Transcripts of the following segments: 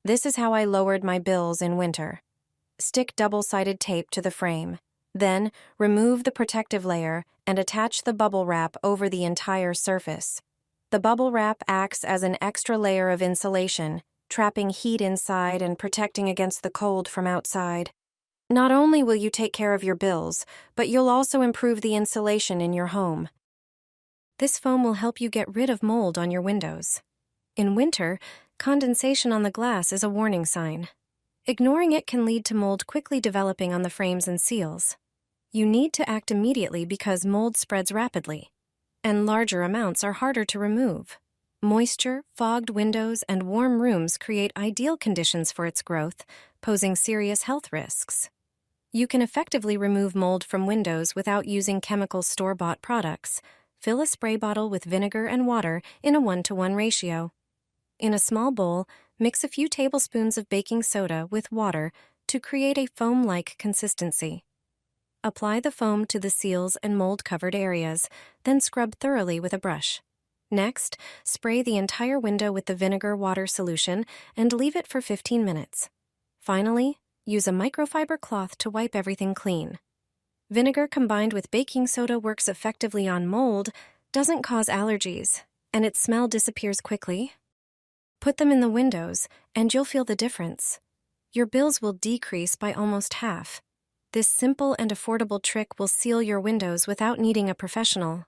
This is how I lowered my bills in winter. Stick double-sided tape to the frame. Then, remove the protective layer and attach the bubble wrap over the entire surface. The bubble wrap acts as an extra layer of insulation, trapping heat inside and protecting against the cold from outside. Not only will you take care of your bills, but you'll also improve the insulation in your home. This foam will help you get rid of mold on your windows. In winter, condensation on the glass is a warning sign. Ignoring it can lead to mold quickly developing on the frames and seals. You need to act immediately because mold spreads rapidly, and larger amounts are harder to remove. Moisture, fogged windows, and warm rooms create ideal conditions for its growth, posing serious health risks. You can effectively remove mold from windows without using chemical store-bought products. Fill a spray bottle with vinegar and water in a 1-to-1 ratio. In a small bowl, mix a few tablespoons of baking soda with water to create a foam-like consistency. Apply the foam to the seals and mold-covered areas, then scrub thoroughly with a brush. Next, spray the entire window with the vinegar water solution and leave it for 15 minutes. Finally, use a microfiber cloth to wipe everything clean. Vinegar combined with baking soda works effectively on mold, doesn't cause allergies, and its smell disappears quickly. Put them in the windows, and you'll feel the difference. Your bills will decrease by almost half. This simple and affordable trick will seal your windows without needing a professional.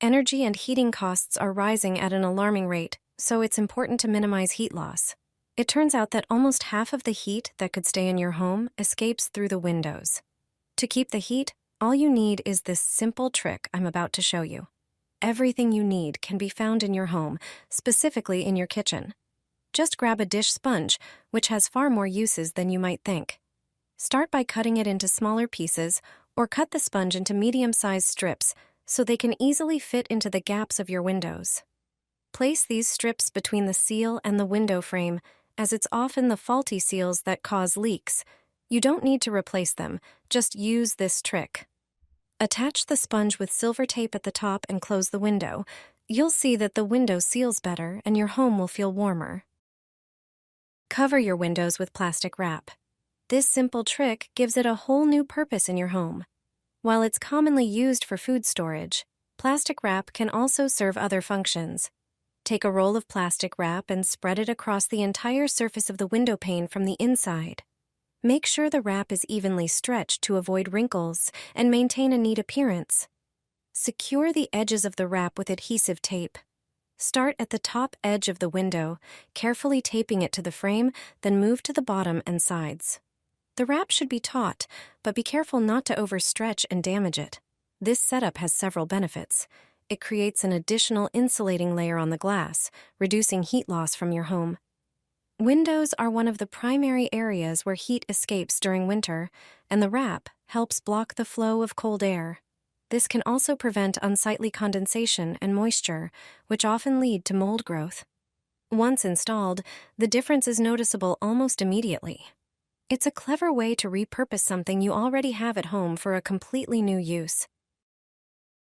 Energy and heating costs are rising at an alarming rate, so it's important to minimize heat loss. It turns out that almost half of the heat that could stay in your home escapes through the windows. To keep the heat, all you need is this simple trick I'm about to show you. Everything you need can be found in your home, specifically in your kitchen. Just grab a dish sponge, which has far more uses than you might think. Start by cutting it into smaller pieces, or cut the sponge into medium-sized strips so they can easily fit into the gaps of your windows. Place these strips between the seal and the window frame, as it's often the faulty seals that cause leaks. You don't need to replace them, just use this trick. Attach the sponge with silver tape at the top and close the window. You'll see that the window seals better and your home will feel warmer. Cover your windows with plastic wrap. This simple trick gives it a whole new purpose in your home. While it's commonly used for food storage, plastic wrap can also serve other functions. Take a roll of plastic wrap and spread it across the entire surface of the window pane from the inside. Make sure the wrap is evenly stretched to avoid wrinkles and maintain a neat appearance. Secure the edges of the wrap with adhesive tape. Start at the top edge of the window, carefully taping it to the frame, then move to the bottom and sides. The wrap should be taut, but be careful not to overstretch and damage it. This setup has several benefits. It creates an additional insulating layer on the glass, reducing heat loss from your home. Windows are one of the primary areas where heat escapes during winter, and the wrap helps block the flow of cold air. This can also prevent unsightly condensation and moisture, which often lead to mold growth. Once installed, the difference is noticeable almost immediately. It's a clever way to repurpose something you already have at home for a completely new use.